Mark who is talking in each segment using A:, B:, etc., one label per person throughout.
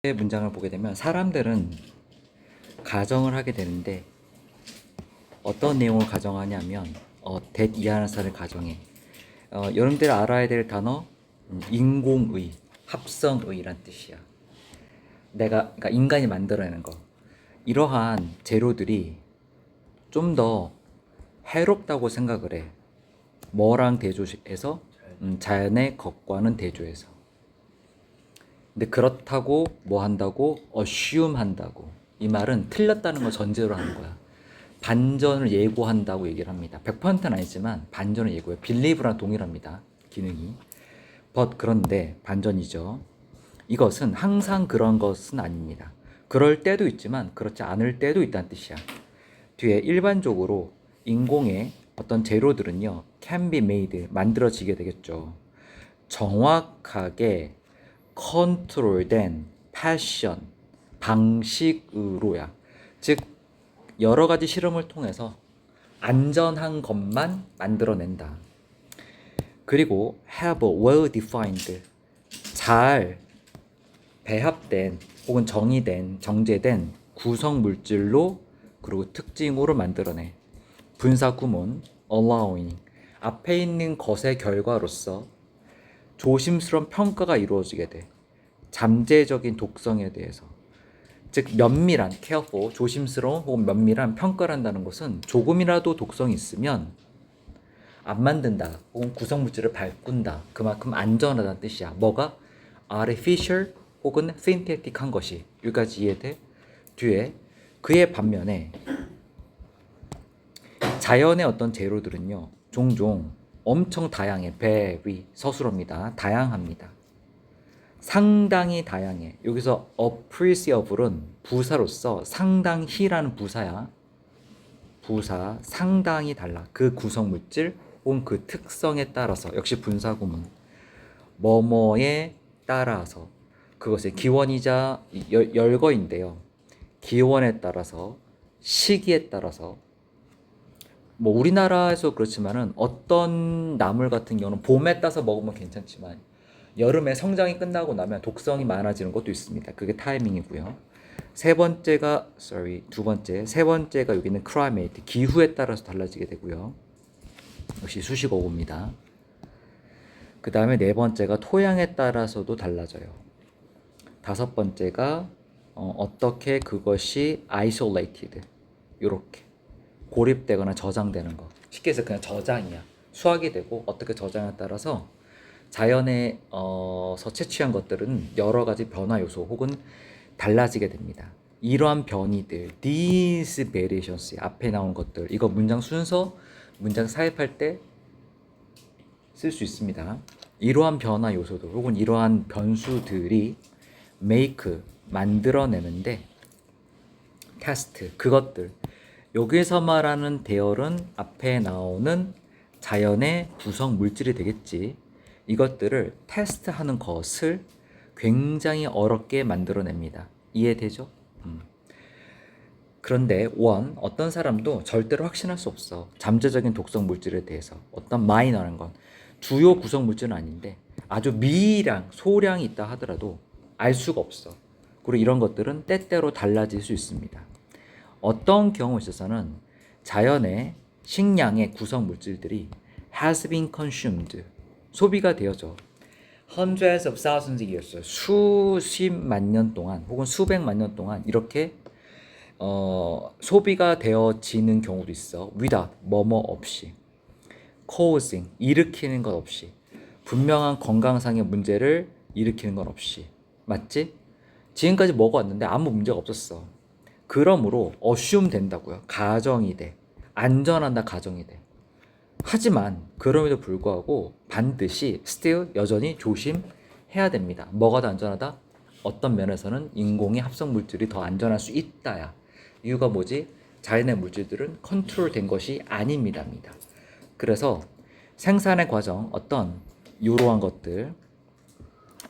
A: 문장을 보게 되면 사람들은 가정을 하게 되는데 어떤 내용을 가정하냐면 that 이하는 사를 가정해. 여러분들이 알아야 될 단어 인공의, 합성의란 뜻이야. 그러니까 인간이 만들어내는 거. 이러한 재료들이 좀 더 해롭다고 생각을 해. 뭐랑 대조해서? 자연의 것과는 대조해서. 근데 그렇다고 뭐 한다고? assume 한다고. 이 말은 틀렸다는 걸 전제로 하는 거야. 반전을 예고한다고 얘기를 합니다. 100%는 아니지만 반전을 예고해. believe랑 동일합니다. 기능이. 그런데 반전이죠. 이것은 항상 그런 것은 아닙니다. 그럴 때도 있지만 그렇지 않을 때도 있다는 뜻이야. 뒤에 일반적으로 인공의 어떤 재료들은요, can be made, 만들어지게 되겠죠. 정확하게 컨트롤된 패션, 방식으로야. 즉 여러 가지 실험을 통해서 안전한 것만 만들어낸다. 그리고 have a well-defined, 잘 배합된 혹은 정제된 구성 물질로 그리고 특징으로 만들어내. 분사 구문 allowing, 앞에 있는 것의 결과로서 조심스러운 평가가 이루어지게 돼. 잠재적인 독성에 대해서. 즉 면밀한, careful, 조심스러운 혹은 면밀한 평가를 한다는 것은 조금이라도 독성이 있으면 안 만든다 혹은 구성물질을 바꾼다. 그만큼 안전하다는 뜻이야. 뭐가? artificial 혹은 synthetic한 것이. 여기까지 이해돼? 뒤에 그의 반면에 자연의 어떤 재료들은요, 종종 엄청 다양해. very, 서술어입니다. 다양합니다. 상당히 다양해. 여기서 appreciable은 부사로서 상당히라는 부사야. 부사, 상당히 달라. 그 구성물질 혹은 그 특성에 따라서. 역시 분사구문. 뭐뭐에 따라서. 그것의 기원이자 열거인데요. 기원에 따라서, 시기에 따라서. 뭐 우리나라에서 그렇지만은 어떤 나물 같은 경우는 봄에 따서 먹으면 괜찮지만 여름에 성장이 끝나고 나면 독성이 많아지는 것도 있습니다. 그게 타이밍이고요. 세 번째가 여기는 climate, 기후에 따라서 달라지게 되고요. 역시 수식어구입니다. 그 다음에 네 번째가 토양에 따라서도 달라져요. 다섯 번째가 어떻게 그것이 isolated, 요렇게 고립되거나 저장되는 거. 쉽게 해서 그냥 저장이야. 수확이 되고 어떻게 저장에 따라서 자연에서 채취한 것들은 여러 가지 변화 요소 혹은 달라지게 됩니다. 이러한 변이들, these variations, 앞에 나온 것들, 이거 문장 순서, 문장 사입할 때 쓸 수 있습니다. 이러한 변화 요소들 혹은 이러한 변수들이 make, 만들어내는데 test, 그것들, 여기서 말하는 대열은 앞에 나오는 자연의 구성 물질이 되겠지. 이것들을 테스트하는 것을 굉장히 어렵게 만들어냅니다. 이해되죠? 그런데 어떤 사람도 절대로 확신할 수 없어. 잠재적인 독성 물질에 대해서. 어떤 마이너한 건 주요 구성 물질은 아닌데 아주 미량, 소량이 있다 하더라도 알 수가 없어. 그리고 이런 것들은 때때로 달라질 수 있습니다. 어떤 경우에 있어서는 자연의 식량의 구성 물질들이 has been consumed, 소비가 되어져. hundreds of thousands of years, 수십만 년 동안 혹은 수백만 년 동안 이렇게 소비가 되어지는 경우도 있어. without, 뭐뭐 없이. causing, 일으키는 것 없이. 분명한 건강상의 문제를 일으키는 건 없이. 맞지? 지금까지 먹어왔는데 아무 문제가 없었어. 그러므로 assume 된다고요. 가정이 돼. 안전한다 가정이 돼. 하지만 그럼에도 불구하고 반드시 still 여전히 조심해야 됩니다. 뭐가 더 안전하다? 어떤 면에서는 인공의 합성 물질이 더 안전할 수 있다야. 이유가 뭐지? 자연의 물질들은 컨트롤된 것이 아닙니다. 그래서 생산의 과정, 어떤 이러한 것들,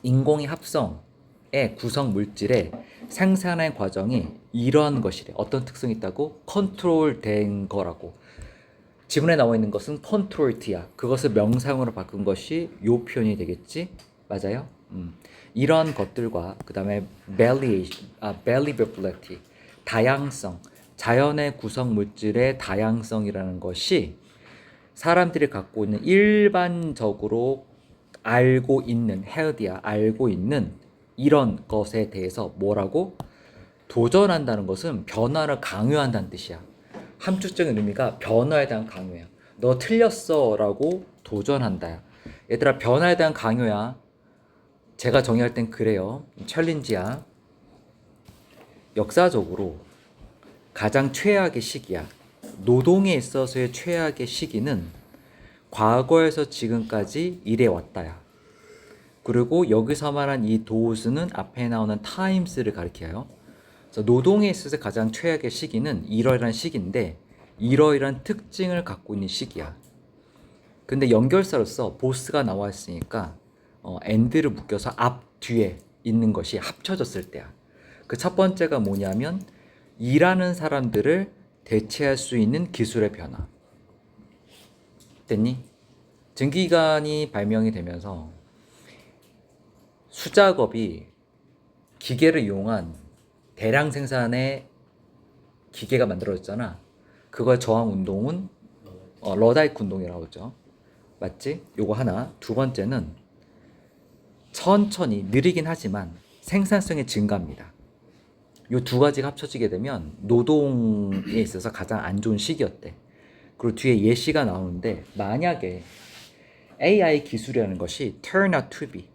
A: 인공의 합성의 구성 물질의 생산의 과정이 이러한 것이래. 어떤 특성이 있다고? 컨트롤된 거라고. 지문에 나와 있는 것은 컨트롤트야. 그것을 명사형으로 바꾼 것이 요 표현이 되겠지? 맞아요? 이런 것들과 그 다음에 variability, 다양성, 자연의 구성 물질의 다양성이라는 것이 사람들이 갖고 있는 일반적으로 알고 있는 알고 있는 이런 것에 대해서 뭐라고 도전한다는 것은 변화를 강요한다는 뜻이야. 함축적인 의미가 변화에 대한 강요야. 너 틀렸어라고 도전한다. 얘들아, 변화에 대한 강요야. 제가 정의할 땐 그래요. 챌린지야. 역사적으로 가장 최악의 시기야. 노동에 있어서의 최악의 시기는 과거에서 지금까지 이래 왔다야. 그리고 여기서 말한 이 도우스는 앞에 나오는 타임스를 가리켜요. 그래서 노동에 있어서 가장 최악의 시기는 이러이러한 시기인데 이러이러한 특징을 갖고 있는 시기야. 근데 연결사로서 보스가 나와 있으니까 and를 묶여서 앞 뒤에 있는 것이 합쳐졌을 때야. 그 첫 번째가 뭐냐면 일하는 사람들을 대체할 수 있는 기술의 변화. 됐니? 증기기관이 발명이 되면서 수작업이 기계를 이용한 대량 생산의 기계가 만들어졌잖아. 그걸 저항 운동은 러다이크 운동이라고 하죠. 맞지? 요거 하나. 두 번째는 천천히 느리긴 하지만 생산성의 증가입니다. 요 두 가지가 합쳐지게 되면 노동에 있어서 가장 안 좋은 시기였대. 그리고 뒤에 예시가 나오는데 만약에 AI 기술이라는 것이 turn out to be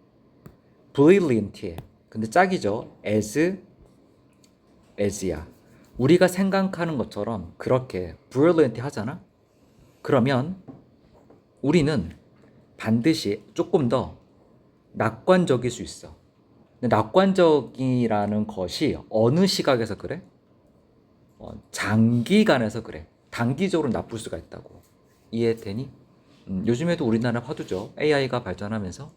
A: brilliant해. 근데 짝이죠. as야. 우리가 생각하는 것처럼 그렇게 brilliant 하잖아. 그러면 우리는 반드시 조금 더 낙관적일 수 있어. 근데 낙관적이라는 것이 어느 시각에서 그래? 장기간에서 그래. 단기적으로 나쁠 수가 있다고. 이해되니? 요즘에도 우리나라 화두죠. AI가 발전하면서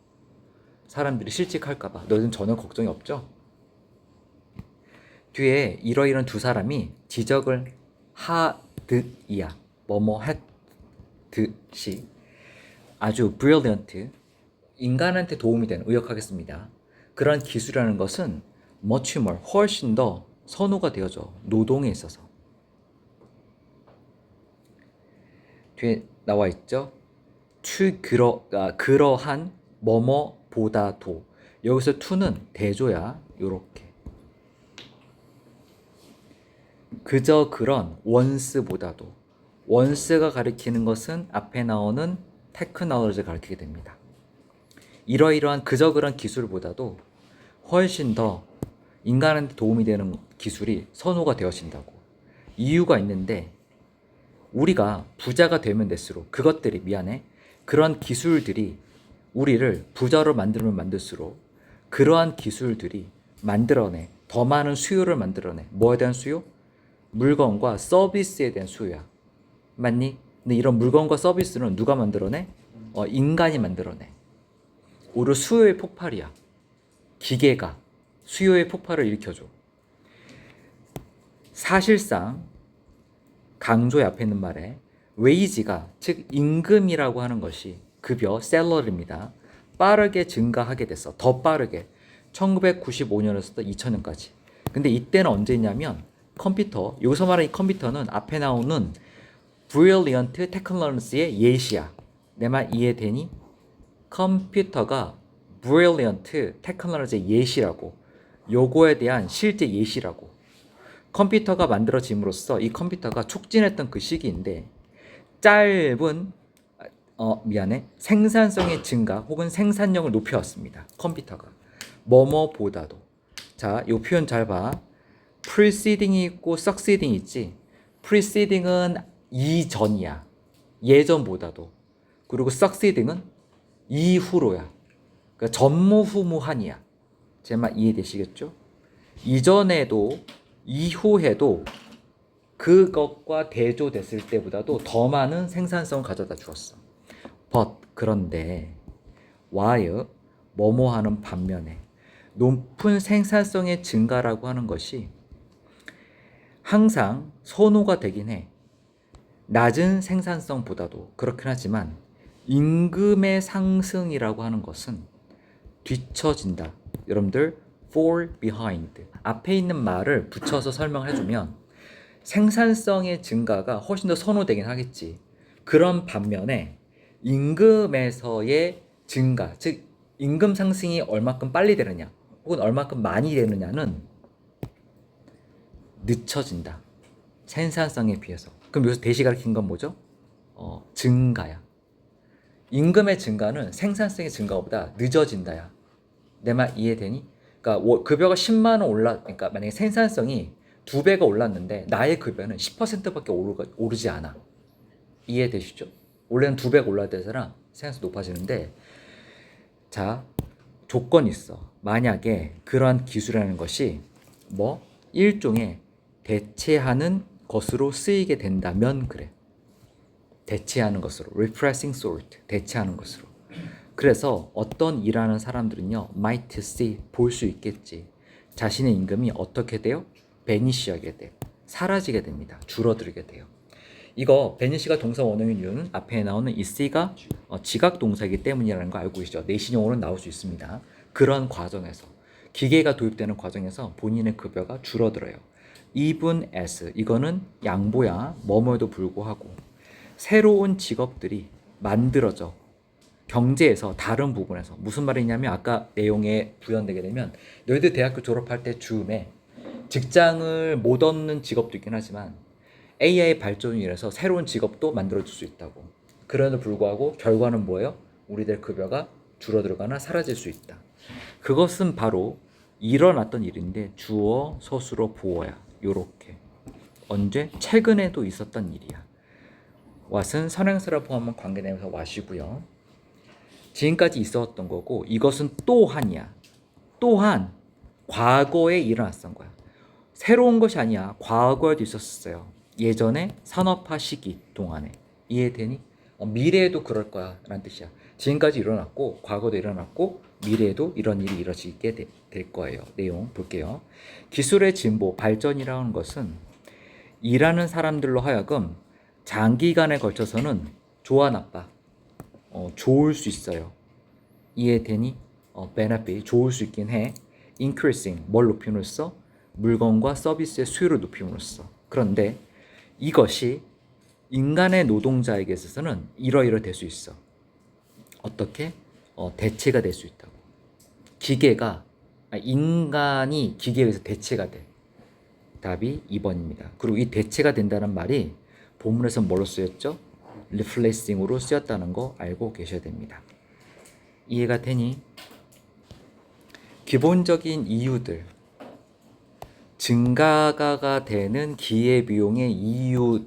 A: 사람들이 실직할까봐. 너희는 전혀 걱정이 없죠? 뒤에 이러이런 두 사람이 지적을 하듯이야. 뭐뭐 했듯이 아주 brilliant, 인간한테 도움이 되는, 의역하겠습니다. 그런 기술이라는 것은 much more, 훨씬 더 선호가 되어져. 노동에 있어서. 뒤에 나와 있죠. 그러한 뭐뭐보다도. 여기서 to는 대조야. 요렇게. 그저 그런 once보다도. once가 가리키는 것은 앞에 나오는 테크놀로지를 가리키게 됩니다. 이러이러한 그저 그런 기술보다도 훨씬 더 인간한테 도움이 되는 기술이 선호가 되어진다고. 이유가 있는데 우리가 부자가 되면 될수록 그런 기술들이 우리를 부자로 만들면 만들수록 그러한 기술들이 만들어내 더 많은 수요를 만들어내. 뭐에 대한 수요? 물건과 서비스에 대한 수요야. 맞니? 근데 이런 물건과 서비스는 누가 만들어내? 인간이 만들어내. 오히려 수요의 폭발이야. 기계가 수요의 폭발을 일으켜줘. 사실상 강조의 앞에 있는 말에 웨이지가, 즉 임금이라고 하는 것이 급여, 셀러리입니다. 빠르게 증가하게 됐어. 더 빠르게. 1995년에서부터 2000년까지. 근데 이때는 언제냐면 컴퓨터, 여기서 말하는 이 컴퓨터는 앞에 나오는 Brilliant Technology의 예시야. 내 말 이해되니? 컴퓨터가 Brilliant Technology의 예시라고. 요거에 대한 실제 예시라고. 컴퓨터가 만들어짐으로써 이 컴퓨터가 촉진했던 그 시기인데 짧은 생산성의 증가 혹은 생산력을 높여왔습니다. 컴퓨터가 뭐뭐보다도. 자, 요 표현 잘 봐. preceding이 있고 succeeding이 있지. preceding은 이전이야. 예전보다도. 그리고 succeeding은 이후로야. 그러니까 전무후무한이야. 제 말 이해되시겠죠? 이전에도 이후에도 그것과 대조됐을 때보다도 더 많은 생산성을 가져다 주었어. 그런데 while 뭐뭐 하는 반면에 높은 생산성의 증가라고 하는 것이 항상 선호가 되긴 해. 낮은 생산성보다도. 그렇긴 하지만 임금의 상승이라고 하는 것은 뒤처진다. 여러분들 fall behind. 앞에 있는 말을 붙여서 설명을 해주면 생산성의 증가가 훨씬 더 선호되긴 하겠지. 그런 반면에 임금에서의 증가, 즉 임금 상승이 얼마큼 빨리 되느냐 혹은 얼마큼 많이 되느냐는 늦춰진다. 생산성에 비해서. 그럼 여기서 대시 가리킨 건 뭐죠? 증가야. 임금의 증가는 생산성의 증가보다 늦어진다야. 내 말 이해되니? 그러니까 급여가 10만 원 그러니까 만약에 생산성이 2배가 올랐는데 나의 급여는 10%밖에 오르지 않아. 이해되시죠? 원래는 2배가 올라야 되잖아. 생산성 높아지는데, 자, 조건이 있어. 만약에 그러한 기술이라는 것이 일종의 대체하는 것으로 쓰이게 된다면 그래. 대체하는 것으로, replacing sort, 대체하는 것으로. 그래서 어떤 일하는 사람들은요, might see, 볼 수 있겠지. 자신의 임금이 어떻게 돼요? 베니시하게 돼. 사라지게 됩니다. 줄어들게 돼요. 이거 베니시가 동사 원형인 이유는 앞에 나오는 이 see가 지각 동사이기 때문이라는 거 알고 계시죠? 내신용어로는 나올 수 있습니다. 그런 과정에서 기계가 도입되는 과정에서 본인의 급여가 줄어들어요. even as, 이거는 양보야, 뭐뭐에도 불구하고 새로운 직업들이 만들어져. 경제에서 다른 부분에서 무슨 말이냐면 아까 내용에 부연되게 되면 너희들 대학교 졸업할 때 즈음에 직장을 못 얻는 직업도 있긴 하지만 AI 발전으로 인해서 새로운 직업도 만들어줄 수 있다고. 그럼에도 불구하고 결과는 뭐예요? 우리들 급여가 줄어들거나 사라질 수 있다. 그것은 바로 일어났던 일인데 주어, 서술어, 보어야. 요렇게. 언제? 최근에도 있었던 일이야. 왓은 선행사를 포함한 관계대명사 왓이고요. 지금까지 있었던 거고 이것은 또한이야. 또한 과거에 일어났던 거야. 새로운 것이 아니야. 과거에도 있었어요. 예전에 산업화 시기 동안에. 이해되니? 미래에도 그럴 거야 라는 뜻이야. 지금까지 일어났고 과거도 일어났고 미래에도 이런 일이 이루어지게 될 거예요. 내용 볼게요. 기술의 진보, 발전이라는 것은 일하는 사람들로 하여금 장기간에 걸쳐서는 좋아 나빠 좋을 수 있어요. 이해되니? benefit, 좋을 수 있긴 해. increasing, 뭘 높임으로써? 물건과 서비스의 수요를 높임으로써. 그런데 이것이 인간의 노동자에게 있어서는 이러이러 될 수 있어. 어떻게? 대체가 될 수 있다고. 인간이 기계에 의해서 대체가 돼. 답이 2번입니다. 그리고 이 대체가 된다는 말이 본문에서 뭘로 쓰였죠? replacing으로 쓰였다는 거 알고 계셔야 됩니다. 이해가 되니? 기본적인 이유들, 증가가 되는 기회비용의 이유야.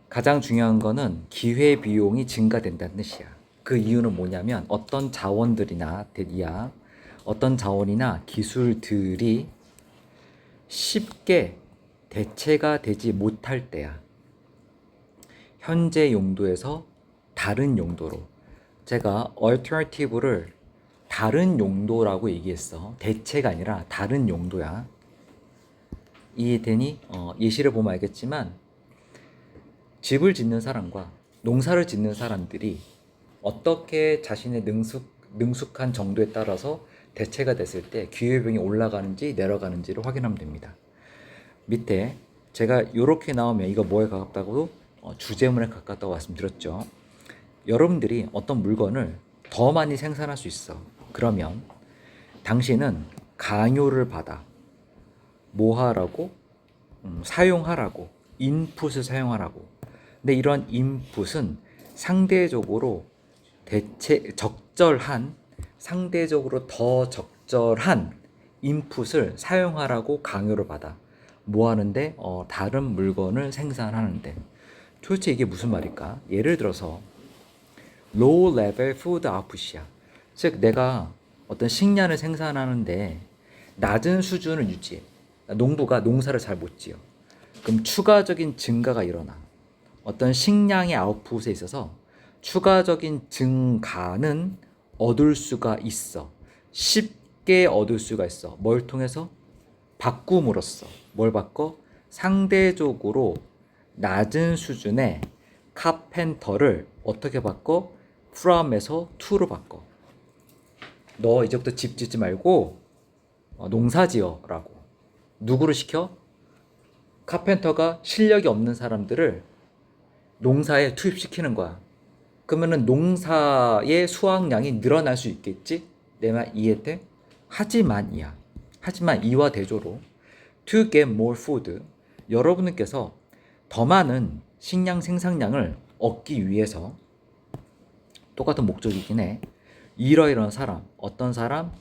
A: 가장 중요한 거는 기회비용이 증가된다는 뜻이야. 그 이유는 뭐냐면 어떤 자원들이나 어떤 자원이나 기술들이 쉽게 대체가 되지 못할 때야. 현재 용도에서 다른 용도로. 제가 alternative를 다른 용도라고 얘기했어. 대체가 아니라 다른 용도야. 이해되니? 예시를 보면 알겠지만 집을 짓는 사람과 농사를 짓는 사람들이 어떻게 자신의 능숙한 정도에 따라서 대체가 됐을 때 기회비용이 올라가는지 내려가는지를 확인하면 됩니다. 밑에 제가 이렇게 나오면 이거 뭐에 가깝다고? 주제문에 가깝다고 말씀드렸죠. 여러분들이 어떤 물건을 더 많이 생산할 수 있어. 그러면 당신은 강요를 받아. 뭐 하라고? 사용하라고. 인풋을 사용하라고. 근데 이런 인풋은 상대적으로 상대적으로 더 적절한 인풋을 사용하라고 강요를 받아. 뭐 하는데? 다른 물건을 생산하는데. 도대체 이게 무슨 말일까? 예를 들어서 low level food output이야. 즉 내가 어떤 식량을 생산하는데 낮은 수준을 유지해. 농부가 농사를 잘 못 지어. 그럼 추가적인 증가가 일어나. 어떤 식량의 아웃풋에 있어서 추가적인 증가는 얻을 수가 있어. 쉽게 얻을 수가 있어. 뭘 통해서? 바꿈으로써. 뭘 바꿔? 상대적으로 낮은 수준의 카펜터를 어떻게 바꿔? from에서 to로 바꿔. 너 이제부터 집 짓지 말고 농사 지어라고. 누구를 시켜? 카펜터가 실력이 없는 사람들을 농사에 투입시키는 거야. 그러면은 농사의 수확량이 늘어날 수 있겠지? 내 말 이해돼? 하지만이야. 하지만 이와 대조로 to get more food, 여러분께서 더 많은 식량 생산량을 얻기 위해서 똑같은 목적이긴 해. 이러이러한 사람, 어떤 사람?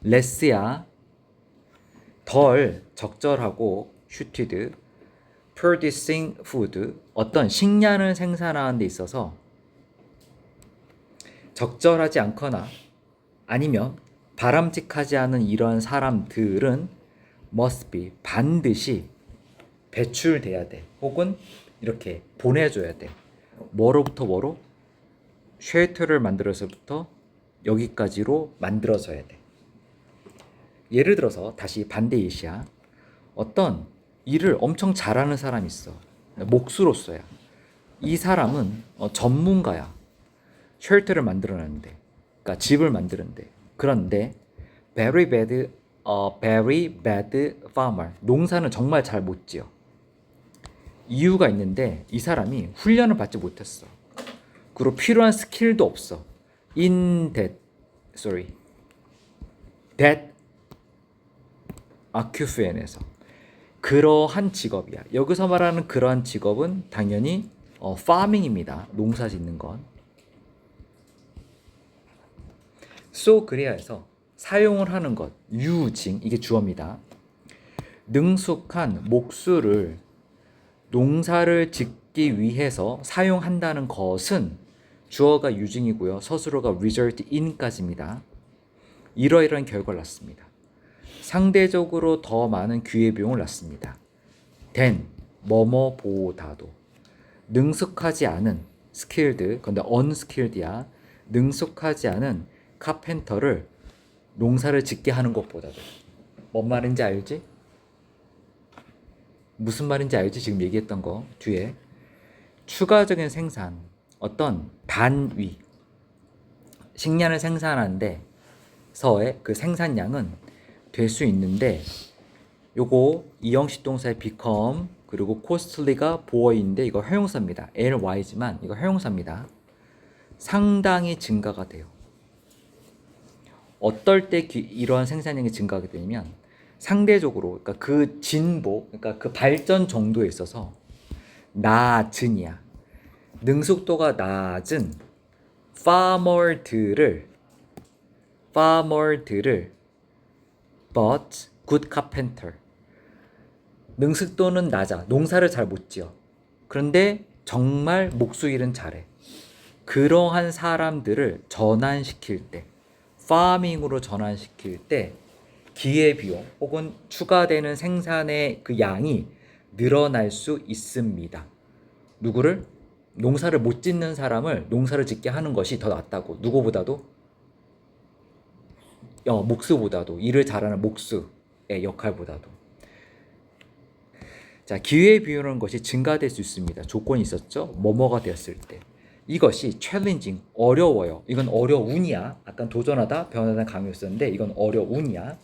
A: less야 덜 적절하고 슈티드 producing food, 어떤 식량을 생산하는 데 있어서 적절하지 않거나 아니면 바람직하지 않은 이러한 사람들은 must be, 반드시 배출돼야 돼. 혹은 이렇게 보내줘야 돼. 뭐로부터 뭐로? 쉘터를 만들어서부터 여기까지로 만들어져야 돼. 예를 들어서 다시 반대 예시야. 어떤 일을 엄청 잘하는 사람이 있어. 목수로서야. 이 사람은 전문가야. 쉘터를 만들어내는데, 그러니까 집을 만드는데. 그런데 very bad farmer. 농사는 정말 잘 못 지어. 이유가 있는데 이 사람이 훈련을 받지 못했어. 그리고 필요한 스킬도 없어. that occupation에서. 그러한 직업이야. 여기서 말하는 그러한 직업은 당연히 farming입니다. 농사 짓는 건. so 그래야 해서 사용을 하는 것, using, 이게 주어입니다. 능숙한 목수를 농사를 짓기 위해서 사용한다는 것은 주어가 using이고요. 서술어가 result in까지입니다. 이러이러한 결과를 낳습니다. 상대적으로 더 많은 기회비용을 낳습니다. than, 뭐뭐보다도. 능숙하지 않은 skilled, 근데 unskilled야. 능숙하지 않은 카펜터를 농사를 짓게 하는 것보다도. 뭔 말인지 알지? 무슨 말인지 알지? 지금 얘기했던 거 뒤에. 추가적인 생산, 어떤 단위, 식량을 생산하는데 서의 그 생산량은 될 수 있는데, 요거 이형식 동사의 become 그리고 costly가 보어인데 이거 형용사입니다. ly지만 이거 형용사입니다. 상당히 증가가 돼요. 어떨 때 이러한 생산량이 증가하게 되냐면 상대적으로, 그러니까 그 진보, 그러니까 그 발전 정도에 있어서 낮은이야. 능숙도가 낮은 farmer들을 but good carpenter. 능숙도는 낮아. 농사를 잘 못 지어. 그런데 정말 목수일은 잘해. 그러한 사람들을 전환시킬 때, 파밍으로 전환시킬 때 기회비용 혹은 추가되는 생산의 그 양이 늘어날 수 있습니다. 누구를? 농사를 못 짓는 사람을 농사를 짓게 하는 것이 더 낫다고. 누구보다도? 목수보다도. 일을 잘하는 목수의 역할보다도. 자, 기회비용이라는 것이 증가될 수 있습니다. 조건이 있었죠? 뭐뭐가 되었을 때. 이것이 challenging, 어려워요. 이건 어려운이야. 아까 도전하다, 변하다 강요였었는데 이건 어려운이야.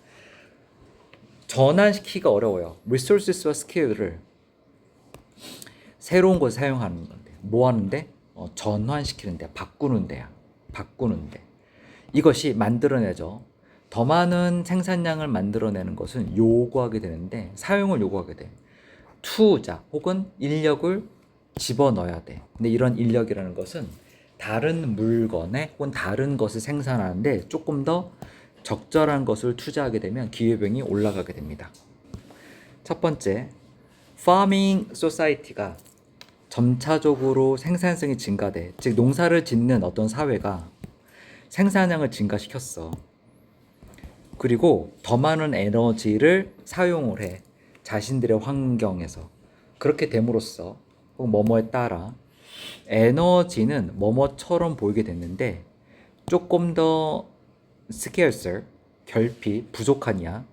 A: 전환시키기가 어려워요. resources와 skill을 새로운 것을 사용하는 건데. 뭐 하는데? 전환시키는 데야. 바꾸는 데야. 바꾸는 데. 이것이 만들어내죠. 더 많은 생산량을 만들어내는 것은 요구하게 되는데 사용을 요구하게 돼. 투자 혹은 인력을 집어넣어야 돼. 근데 이런 인력이라는 것은 다른 물건에 혹은 다른 것을 생산하는데 조금 더 적절한 것을 투자하게 되면 기회비용이 올라가게 됩니다. 첫 번째, farming society가 점차적으로 생산성이 증가돼. 즉 농사를 짓는 어떤 사회가 생산량을 증가시켰어. 그리고 더 많은 에너지를 사용을 해. 자신들의 환경에서. 그렇게 됨으로써 혹은 뭐뭐에 따라 에너지는 뭐뭐처럼 보이게 됐는데 조금 더 scarcer, 결핍, 부족하냐,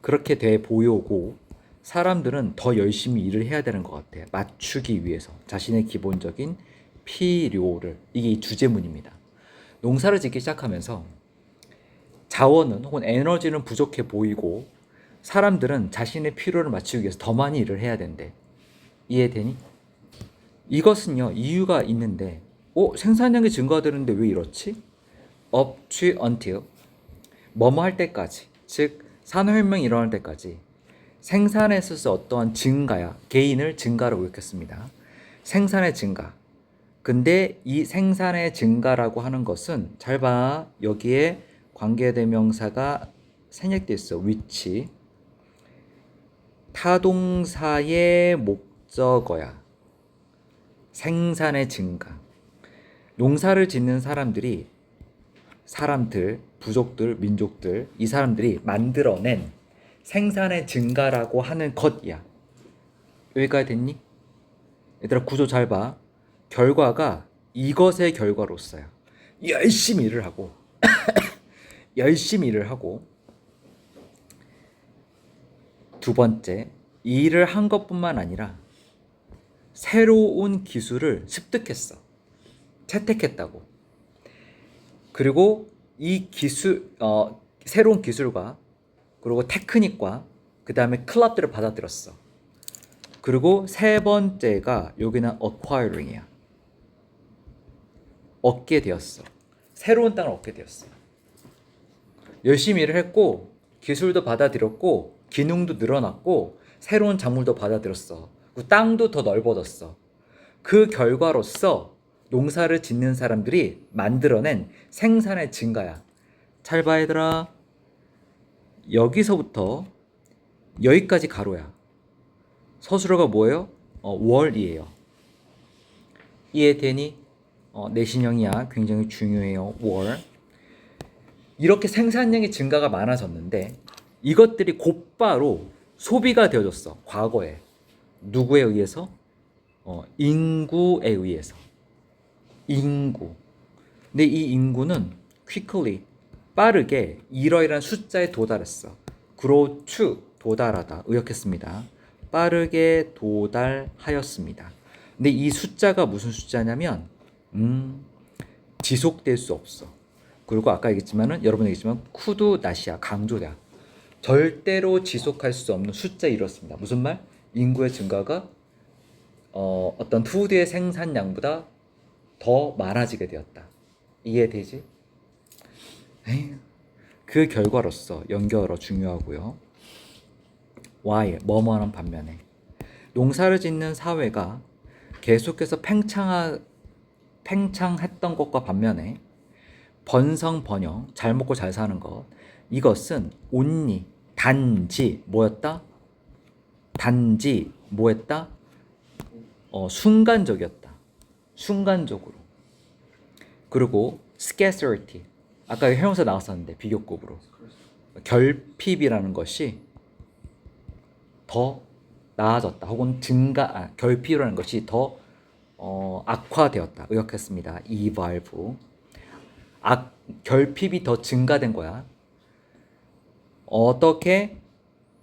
A: 그렇게 돼 보이고 사람들은 더 열심히 일을 해야 되는 것 같아. 맞추기 위해서 자신의 기본적인 필요를, 이게 이 주제문입니다. 농사를 짓기 시작하면서 자원은 혹은 에너지는 부족해 보이고 사람들은 자신의 필요를 맞추기 위해서 더 많이 일을 해야 된대. 이해되니? 이것은요, 이유가 있는데 생산량이 증가되는데 왜 이렇지? up to until 뭐뭐 할 때까지, 즉 산업혁명이 일어날 때까지 생산에 있어서 어떠한 증가야, 개인을 증가로 의역했습니다. 생산의 증가. 근데 이 생산의 증가라고 하는 것은 잘 봐. 여기에 관계대명사가 생략돼 있어. which 타동사의 목적어야. 생산의 증가. 농사를 짓는 사람들, 부족들, 민족들, 이 사람들이 만들어낸 생산의 증가라고 하는 것이야. 여기까지 됐니? 얘들아 구조 잘 봐. 결과가 이것의 결과로서야. 열심히 일을 하고 열심히 일을 하고 두 번째, 이 일을 한 것뿐만 아니라 새로운 기술을 습득했어. 채택했다고. 그리고 이 새로운 기술과 그리고 테크닉과 그 다음에 클럽들을 받아들였어. 그리고 세 번째가 여기는 acquiring이야. 얻게 되었어. 새로운 땅을 얻게 되었어. 열심히 일을 했고 기술도 받아들였고 기능도 늘어났고 새로운 작물도 받아들였어. 땅도 더 넓어졌어. 그 결과로서 농사를 짓는 사람들이 만들어낸 생산의 증가야. 잘 봐 얘들아. 여기서부터 여기까지 가로야. 서술어가 뭐예요? 월이에요. 이해되니? 내신형이야. 굉장히 중요해요. 월. 이렇게 생산량의 증가가 많아졌는데 이것들이 곧바로 소비가 되어졌어. 과거에. 누구에 의해서? 인구에 의해서. 인구. 근데 이 인구는 quickly, 빠르게 이러이러한 숫자에 도달했어. grow to, 도달하다. 의역했습니다. 빠르게 도달하였습니다. 근데 이 숫자가 무슨 숫자냐면 지속될 수 없어. 그리고 아까 얘기했지만은 여러분 얘기했지만 쿠두 나시아 강조다. 절대로 지속할 수 없는 숫자 이렇습니다. 무슨 말? 인구의 증가가 어떤 푸드의 생산량보다 더 많아지게 되었다. 이해되지? 그 결과로서 연결어 중요하고요. why, 뭐뭐하는 반면에 농사를 짓는 사회가 계속해서 팽창했던 것과 반면에 번성 번영, 잘 먹고 잘 사는 것, 이것은 only, 단지 뭐였다? 단지 뭐했다? 순간적이었다. 순간적으로. 그리고 scarcity, 아까 형용사 나왔었는데 비교급으로 결핍이라는 것이 더 나아졌다. 혹은 결핍이라는 것이 더 악화되었다. 의역했습니다. evolve. 결핍이 더 증가된 거야. 어떻게?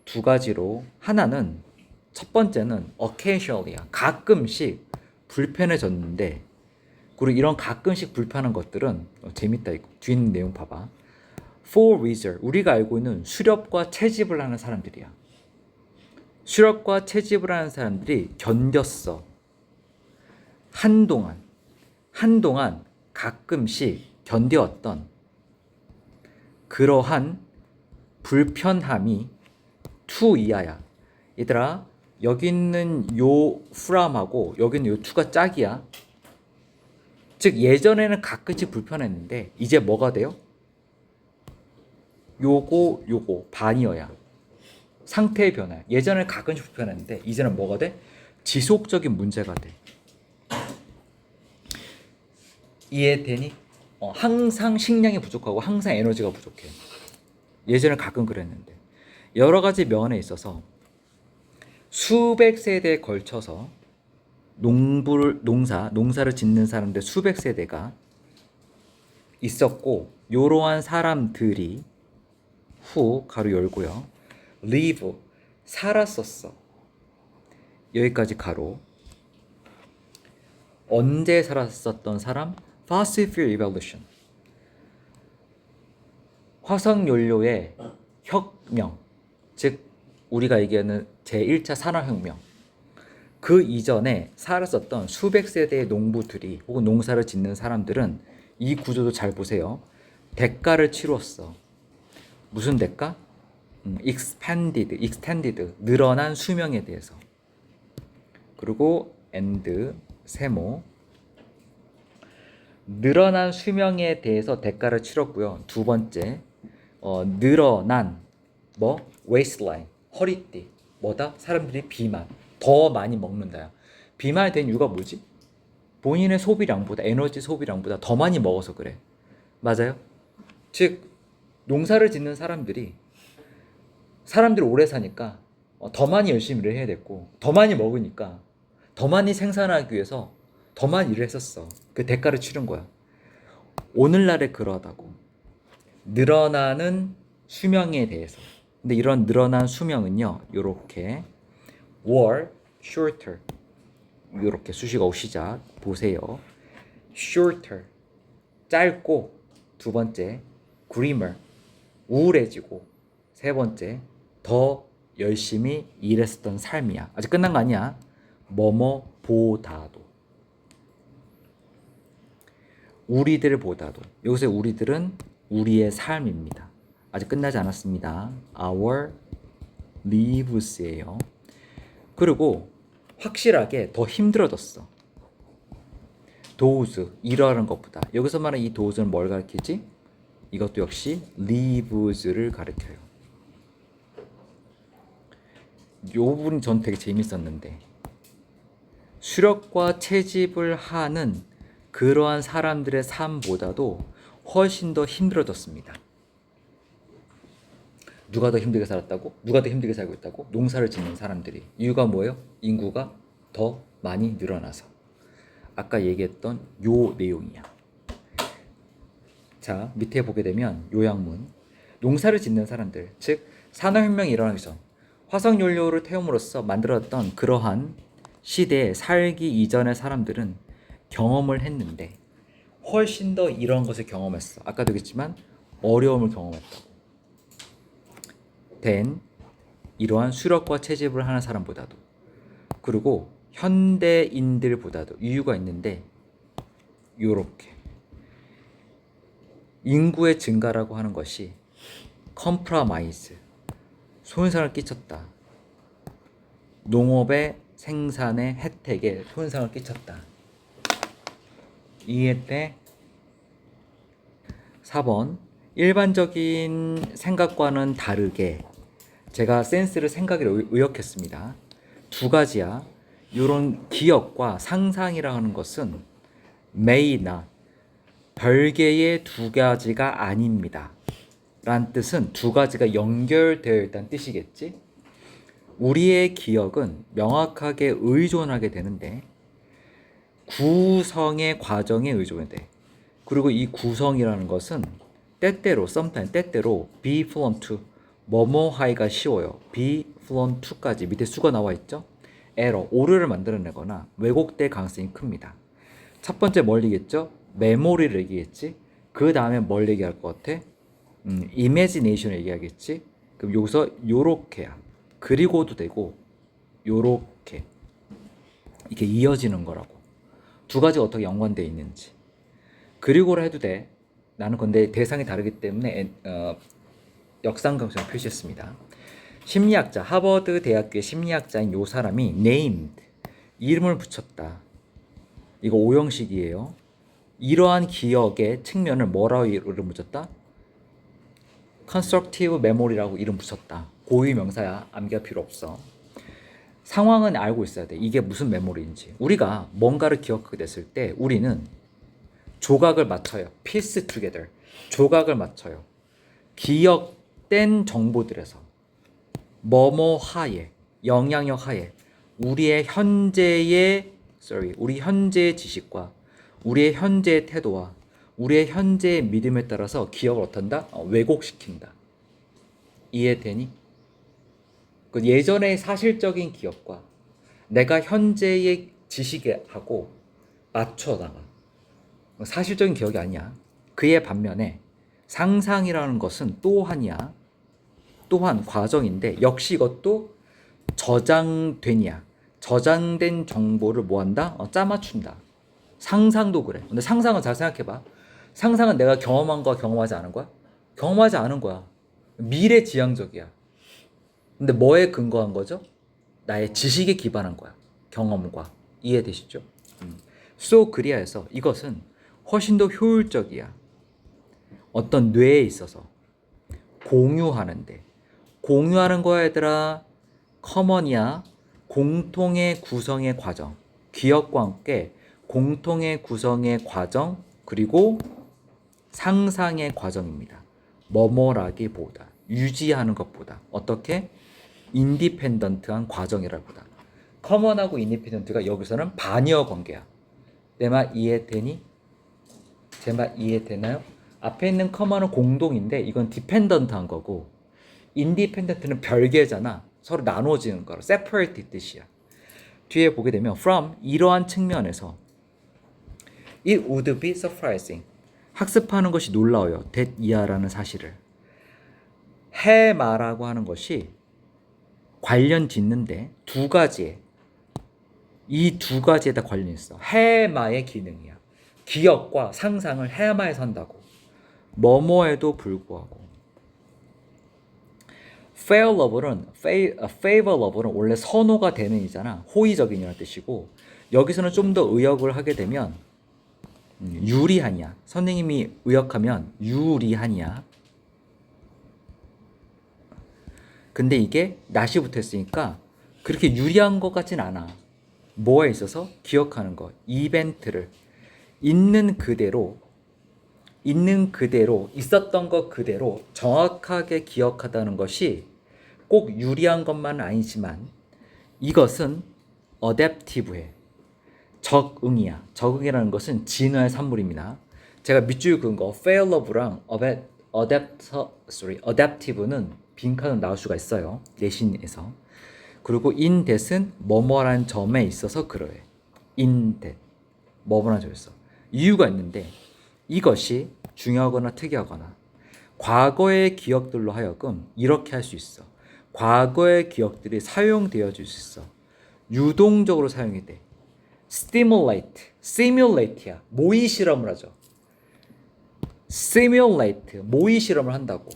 A: 두 가지로. 하나는, 첫 번째는 occasionally야. 가끔씩 불편해졌는데, 그리고 이런 가끔씩 불편한 것들은 재밌다. 이거 뒤에 있는 내용 봐봐. For reason, 우리가 알고 있는 수렵과 채집을 하는 사람들이야. 수렵과 채집을 하는 사람들이 견뎠어. 한동안 가끔씩 견뎌왔던 그러한 불편함이 to 이하야. 얘들아, 여기 있는 요 from하고 여기 있는 요 to가 짝이야. 즉 예전에는 가끔씩 불편했는데 이제 뭐가 돼요? 요거 반이어야. 상태의 변화. 예전에는 가끔씩 불편했는데 이제는 뭐가 돼? 지속적인 문제가 돼. 이해되니? 항상 식량이 부족하고 항상 에너지가 부족해. 예전에 가끔 그랬는데 여러 가지 면에 있어서 수백 세대에 걸쳐서 농사를 짓는 사람들 수백 세대가 있었고, 이러한 사람들이 후 가로 열고요, live, 살았었어. 여기까지 가로. 언제 살았었던 사람? Fossil Fuel Evolution. 화석연료의 혁명, 즉 우리가 얘기하는 제1차 산업혁명. 그 이전에 살았었던 수백 세대의 농부들이 혹은 농사를 짓는 사람들은 이 구조도 잘 보세요. 대가를 치루었어. 무슨 대가? extended, 늘어난 수명에 대해서. 그리고 and, 세모. 늘어난 수명에 대해서 대가를 치렀고요. 두 번째, 늘어난 waistline, 허리띠. 뭐다? 사람들이 비만, 더 많이 먹는다야. 비만이 된 이유가 뭐지? 본인의 소비량보다, 에너지 소비량보다 더 많이 먹어서 그래. 맞아요? 즉 농사를 짓는 사람들이 오래 사니까 더 많이 열심히 일을 해야 됐고, 더 많이 먹으니까 더 많이 생산하기 위해서 더 많이 일을 했었어. 그 대가를 치른 거야. 오늘날에 그러하다고. 늘어나는 수명에 대해서. 근데 이런 늘어난 수명은요, 요렇게 were shorter, 요렇게 수식어 시작 보세요. shorter, 짧고, 두 번째 grimmer, 우울해지고, 세 번째 더 열심히 일했었던 삶이야. 아직 끝난 거 아니야. 뭐뭐보다도, 우리들보다도. 여기서 우리들은 우리의 삶입니다. 아직 끝나지 않았습니다. Our lives예요. 그리고 확실하게 더 힘들어졌어. those, 이러한 것보다. 여기서 말하는 이 those는 뭘 가리키지? 이것도 역시 lives를 가리켜요. 이 부분이 전 되게 재밌었는데, 수력과 채집을 하는 그러한 사람들의 삶보다도 훨씬 더 힘들어졌습니다. 누가 더 힘들게 살았다고? 누가 더 힘들게 살고 있다고? 농사를 짓는 사람들이. 이유가 뭐예요? 인구가 더 많이 늘어나서. 아까 얘기했던 요 내용이야. 자, 밑에 보게 되면 요약문. 농사를 짓는 사람들, 즉 산업혁명이 일어나기 전 화석연료를 태움으로써 만들었던 그러한 시대에 살기 이전의 사람들은 경험을 했는데 훨씬 더 이런 것을 경험했어. 아까도 얘기했지만 어려움을 경험했다고. 된 이러한 수력과 채집을 하는 사람보다도, 그리고 현대인들보다도 이유가 있는데, 요렇게 인구의 증가라고 하는 것이 컴프라마이즈, 손상을 끼쳤다. 농업의 생산의 혜택에 손상을 끼쳤다. 이해돼? 4번, 일반적인 생각과는 다르게 제가 센스를 생각을 의역했습니다. 두 가지야. 이런 기억과 상상이라 하는 것은 may not, 별개의 두 가지가 아닙니다. 란 뜻은 두 가지가 연결되어 있다는 뜻이겠지? 우리의 기억은 명확하게 의존하게 되는데 구성의 과정에 의존이 돼. 그리고 이 구성이라는 것은 때때로 be from to, 뭐뭐 하기가 쉬워요. be from to까지 밑에 수가 나와 있죠? 오류를 만들어내거나 왜곡될 가능성이 큽니다. 첫 번째 뭘 얘기했죠? 메모리를 얘기했지. 그 다음에 뭘 얘기할 것 같아? imagination을 얘기하겠지. 그럼 여기서 요렇게야. 그리고도 되고 요렇게 이렇게 이어지는 거라고. 두 가지가 어떻게 연관되어 있는지. 그리고라 해도 돼. 나는 근데 대상이 다르기 때문에 역삼각형 표시했습니다. 심리학자, 하버드 대학교의 심리학자인 요 사람이 named, 이름을 붙였다. 이거 오형식이에요. 이러한 기억의 측면을 뭐라고 이름 붙였다? constructive memory라고 이름 붙였다. 고유 명사야. 암기할 필요 없어. 상황은 알고 있어야 돼. 이게 무슨 메모리인지. 우리가 뭔가를 기억하게 됐을 때 우리는 조각을 맞춰요. piece together. 조각을 맞춰요. 기억된 정보들에서 뭐뭐 하에, 영향력 하에 우리 현재의 지식과 우리의 현재의 태도와 우리의 현재의 믿음에 따라서 기억을 어떤다? 왜곡시킨다. 이해되니? 그 예전의 사실적인 기억과 내가 현재의 지식하고 맞춰 나가. 사실적인 기억이 아니야. 그에 반면에 상상이라는 것은 또한 과정인데 역시 이것도 저장된이야. 저장된 정보를 뭐한다? 짜맞춘다. 상상도 그래. 근데 상상은 잘 생각해봐. 상상은 내가 경험한 거야, 경험하지 않은 거야? 경험하지 않은 거야. 미래지향적이야. 근데 뭐에 근거한 거죠? 나의 지식에 기반한 거야. 경험과. 이해되시죠? So 그리하여서 이것은 훨씬 더 효율적이야. 어떤 뇌에 있어서 공유하는 거야 얘들아. 커먼이야. 공통의 구성의 과정. 기억과 함께 공통의 구성의 과정 그리고 상상의 과정입니다. 뭐뭐라기보다 유지하는 것보다 어떻게 인디펜던트한 과정이라보다 커먼하고 인디펜던트가 여기서는 반여 관계야. 내 말 이해되니? 제 말 이해되나요? 앞에 있는 커먼은 공동인데 이건 디펜던트한 거고 인디펜던트는 별개잖아. 서로 나눠지는 거라 separate 뜻이야. 뒤에 보게 되면 from 이러한 측면에서 it would be surprising 학습하는 것이 놀라워요. that 이하라는 사실을 해마라고 하는 것이 관련 짓는데 이 두 가지에다 관련이 있어. 해마의 기능이야. 기억과 상상을 해마에서 한다고. 뭐뭐에도 불구하고 favorable은 원래 선호가 되는 이잖아. 호의적인이라는 뜻이고 여기서는 좀 더 의역을 하게 되면 유리하냐. 선생님이 의역하면 유리하냐. 근데 이게 낫이 붙었으니까 그렇게 유리한 것 같진 않아. 뭐에 있어서? 기억하는 것. 이벤트를 있는 그대로 있었던 것 그대로 정확하게 기억하다는 것이 꼭 유리한 것만은 아니지만 이것은 어댑티브해. 적응이야. 적응이라는 것은 진화의 산물입니다. 제가 밑줄 그은 거 failable랑 adaptive는 빈칸으로 나올 수가 있어요. 내신에서. 그리고 in that은 뭐뭐라는 점에 있어서 그러해. in that. 뭐뭐라는 점에 있어. 이유가 있는데 이것이 중요하거나 특이하거나 과거의 기억들로 하여금 이렇게 할 수 있어. 과거의 기억들이 사용되어질 수 있어. 유동적으로 사용이 돼. simulate야. 모의 실험을 하죠. 모의 실험을 한다고.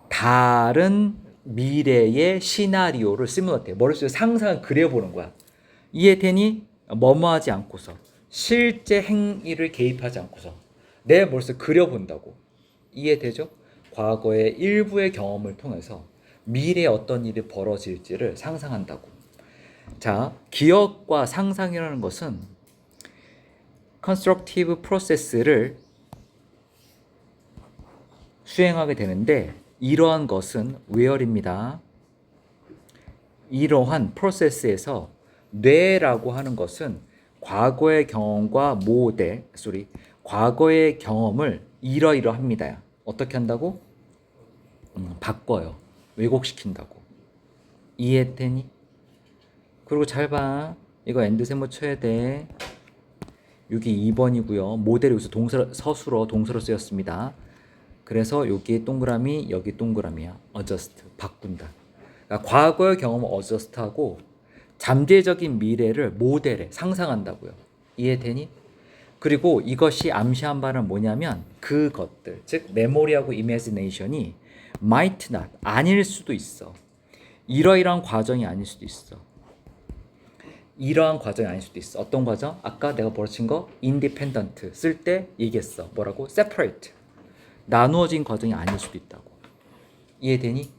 A: 다른 미래의 시나리오를 simulate. 머릿속에 상상을 그려보는 거야. 이해되니? 뭐뭐하지 않고서 실제 행위를 개입하지 않고서 내 머릿속에 그려본다고. 이해되죠? 과거의 일부의 경험을 통해서 미래에 어떤 일이 벌어질지를 상상한다고. 자, 기억과 상상이라는 것은 constructive process를 수행하게 되는데 이러한 것은 where입니다. 이러한 프로세스에서 뇌라고 하는 것은 과거의 경험과 과거의 경험을 이러이러합니다. 어떻게 한다고? 바꿔요. 왜곡시킨다고. 이해되니? 그리고 잘 봐. 이거 엔드세모 쳐야 돼. 여기 2번이고요. 모델이 여기서 서술어 동사로 쓰였습니다. 그래서 여기 동그라미, 여기 동그라미야. adjust, 바꾼다. 그러니까 과거의 경험을 adjust하고 잠재적인 미래를 모델에 상상한다고요. 이해되니? 그리고 이것이 암시한 바는 뭐냐면 그것들, 즉 메모리하고 이미지네이션이 might not, 아닐 수도 있어. 이러이러한 과정이 아닐 수도 있어. 이러한 과정이 아닐 수도 있어. 어떤 과정? 아까 내가 벌친 거 independent 쓸 때 얘기했어. 뭐라고? separate. 나누어진 과정이 아닐 수도 있다고. 이해되니?